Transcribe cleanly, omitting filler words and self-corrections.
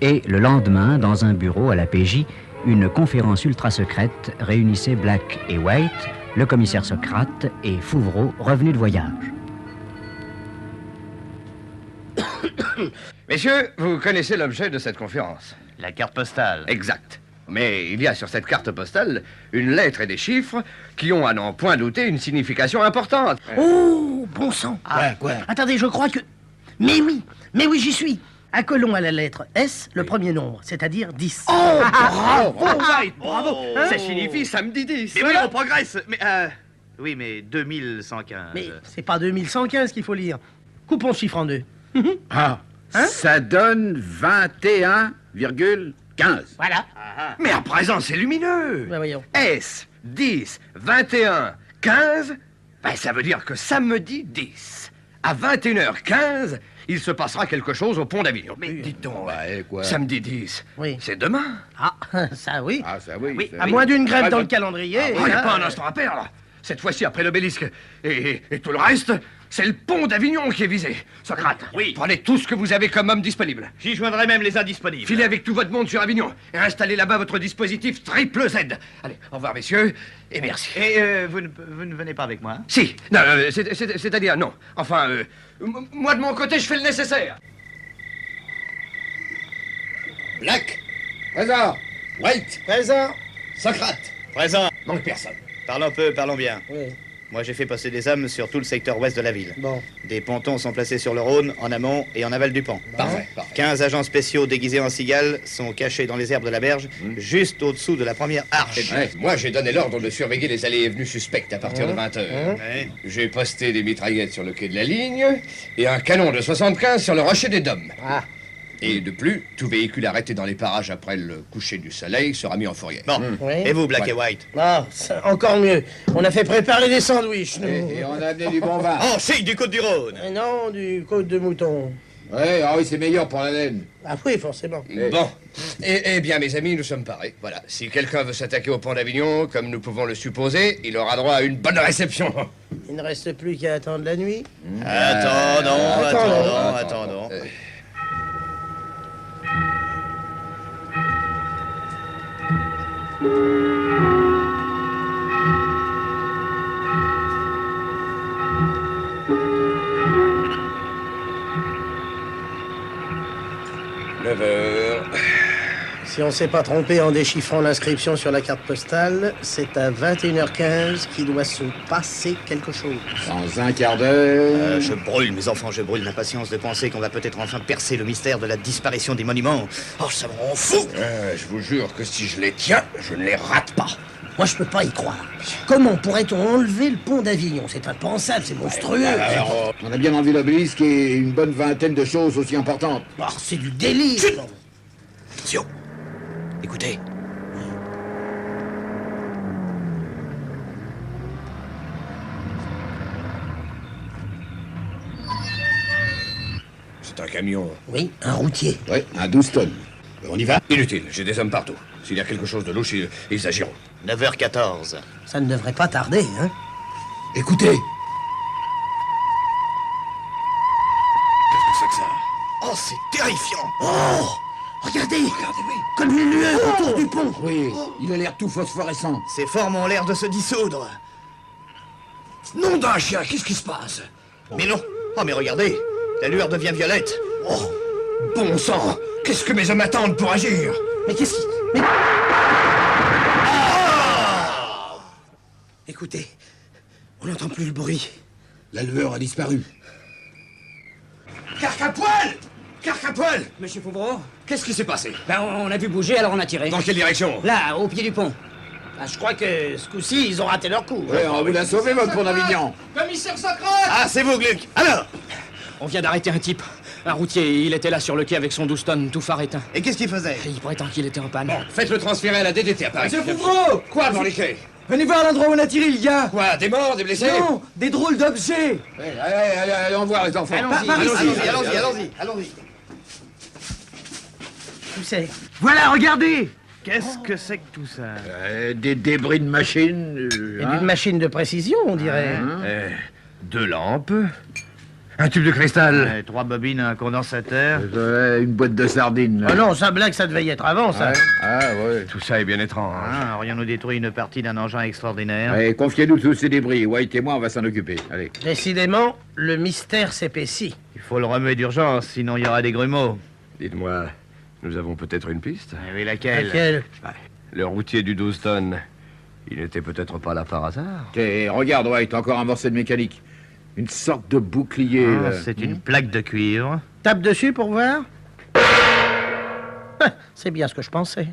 Et le lendemain, dans un bureau à la PJ, une conférence ultra secrète réunissait Black et White, le commissaire Socrate et Fouvreau, revenus de voyage. Messieurs, vous connaissez l'objet de cette conférence. La carte postale. Exact. Mais il y a sur cette carte postale une lettre et des chiffres qui ont, à n'en point douter, une signification importante. Oh, bon sang. Ouais, quoi? Attendez, je crois que... Mais oui, j'y suis. Accolons à la lettre S le premier nombre, c'est-à-dire 10. Oh, bravo, White, bravo. Ça signifie samedi 10. Mais oui, on progresse. Mais, oui, mais 2115. Mais c'est pas 2115 qu'il faut lire. Coupons ce chiffre en deux. Ah, Hein? ça donne 21,15. Voilà. Mais à présent, c'est lumineux. Ben voyons. S, 10, 21, 15, ben ça veut dire que samedi 10, à 21h15, il se passera quelque chose au pont d'Avignon. Mais dites donc, Ouais, quoi? samedi 10, Oui. c'est demain. Ah, ça oui. Ah, ça oui. Oui, ça à oui. moins d'une grève Ah, dans bah, le calendrier. Il n'y a hein. pas un instant à perdre. Cette fois-ci, après l'obélisque et tout le reste, c'est le pont d'Avignon qui est visé. Socrate, Oui. prenez tout ce que vous avez comme homme disponible. J'y joindrai même les indisponibles. Filez avec tout votre monde sur Avignon et installez là-bas votre dispositif triple Z. Allez, au revoir, messieurs, et merci. Et vous ne venez pas avec moi? Si, non, c'est-à-dire non. Enfin, moi de mon côté, je fais le nécessaire. Black. Présent. White. Présent. Socrate. Présent. Manque personne. Parlons peu, parlons bien. Oui, Moi, j'ai fait passer des hommes sur tout le secteur ouest de la ville. bon. Des pontons sont placés sur le Rhône, en amont et en aval du pont. Parfait, parfait. 15 agents spéciaux déguisés en cigales sont cachés dans les herbes de la berge, juste au-dessous de la première arche. Ouais. Moi, j'ai donné l'ordre de surveiller les allées et venues suspectes à partir de 20h. Ouais. J'ai posté des mitraillettes sur le quai de la ligne et un canon de 75 sur le rocher des Dômes. Ah. Et de plus, tout véhicule arrêté dans les parages après le coucher du soleil sera mis en fourrière. Bon, Oui. et vous, Black et White? Ah, ça, encore mieux. On a fait préparer des sandwichs, nous. Et on a amené du bon vin. Oh, chic du Côte-du-Rhône! Non, du côte de mouton. Ouais, ah oui, c'est meilleur pour la laine. Ah oui, forcément. Bon. Eh bien, mes amis, nous sommes parés. Voilà. Si quelqu'un veut s'attaquer au pont d'Avignon, comme nous pouvons le supposer, il aura droit à une bonne réception. Il ne reste plus qu'à attendre la nuit. Attendons. Si on s'est pas trompé en déchiffrant l'inscription sur la carte postale, c'est à 21h15 qu'il doit se passer quelque chose. Dans un quart d'heure. Je brûle, mes enfants, je brûle l'impatience de penser qu'on va peut-être enfin percer le mystère de la disparition des monuments. Oh, ça me rend fou! Je vous jure que si je les tiens, je ne les rate pas. Moi, je peux pas y croire. Comment pourrait-on enlever le pont d'Avignon? C'est impensable, c'est monstrueux. Alors, on a bien enlevé l'obélisque et une bonne vingtaine de choses aussi importantes. Oh, c'est du délire. Chut. Attention! Écoutez. C'est un camion. Oui, un routier. Oui, un 12 tonnes. On y va? Inutile, j'ai des hommes partout. S'il y a quelque chose de louche, ils agiront. 9h14. Ça ne devrait pas tarder, hein? Écoutez. Qu'est-ce que c'est que ça? Oh, c'est terrifiant! Oh! Regardez! Comme une lueur autour du pont. Oui, il a l'air tout phosphorescent. Ces formes ont l'air de se dissoudre. Nom d'un chien, qu'est-ce qui se passe? Mais non! Oh, mais regardez! La lueur devient violette. Oh, bon sang! Qu'est-ce que mes hommes attendent pour agir? Mais qu'est-ce qui... Mais... Écoutez, on n'entend plus le bruit. La lueur a disparu. Carcapoil! Carcapoil! Monsieur Fouvreau? Qu'est-ce qui s'est passé? Ben, on a vu bouger, alors on a tiré. Dans quelle direction? Là, au pied du pont. Ah, je crois que ce coup-ci, ils ont raté leur coup. Ouais, on vous l'a sauvé, votre pont d'Avignon. Commissaire Socrate! Ah, c'est vous, Gluck! Alors! On vient d'arrêter un type. Un routier, il était là sur le quai avec son 12 tonnes, tout phare éteint. Et qu'est-ce qu'il faisait? Il prétend qu'il était en panne. Faites-le transférer à la DDT à Paris. Monsieur Fouvreau! Quoi dans les quais? Venez voir l'endroit où on a tiré, il y a... Quoi? Des morts, des blessés? Non, des drôles d'objets. Allez, on voit les enfants. Allons-y. Tu sais, Voilà, regardez. Qu'est-ce que c'est que tout ça? Des débris de machines. et d'une machine de précision, on dirait. Deux lampes, Un tube de cristal. 3 bobines, un condensateur. Une boîte de sardines. là. Oh non, ça blague, ça devait y être avant, ça. Ouais. Ah, ouais. Tout ça est bien étrange. Ah, aurions-nous détruit une partie d'un engin extraordinaire? Allez, confiez-nous tous ces débris. White et moi, on va s'en occuper. Allez. Décidément, le mystère s'épaissit. Il faut le remuer d'urgence, sinon il y aura des grumeaux. Dites-moi, nous avons peut-être une piste? Eh oui, laquelle? Laquelle? Le routier du Douston, il n'était peut-être pas là par hasard? Et regarde, White, encore un morceau de mécanique. Une sorte de bouclier. Ah, là. c'est une plaque de cuivre. Tape dessus pour voir. Ah, c'est bien ce que je pensais.